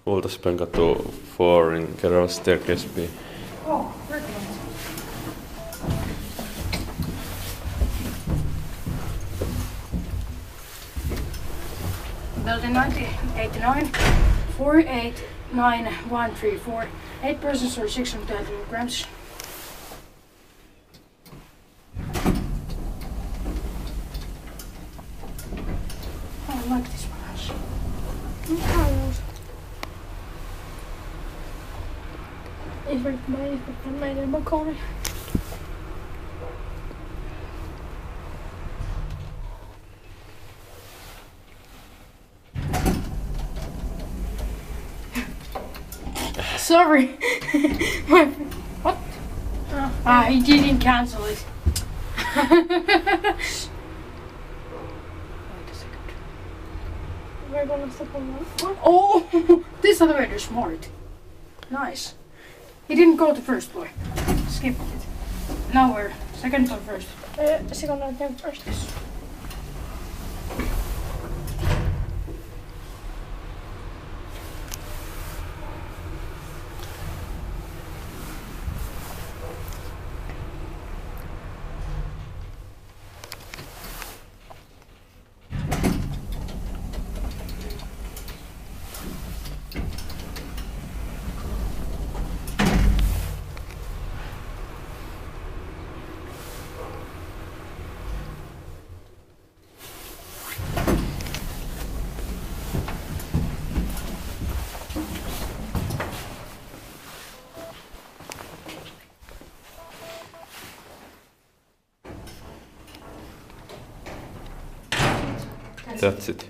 Kultasepänkatu 4 in Kerava staircase B. Oh, recommend. Built in 1989, 489134, 8 persons or 630 kilograms. I like this one. Isbert meidän ilmakouri. Sorry. What? He didn't cancel it. Wait a second. We're gonna stop on one. Oh, this elevator is smart. Nice. He didn't go to first floor. Skip it. Now we're second or first. Second and then first. That's it.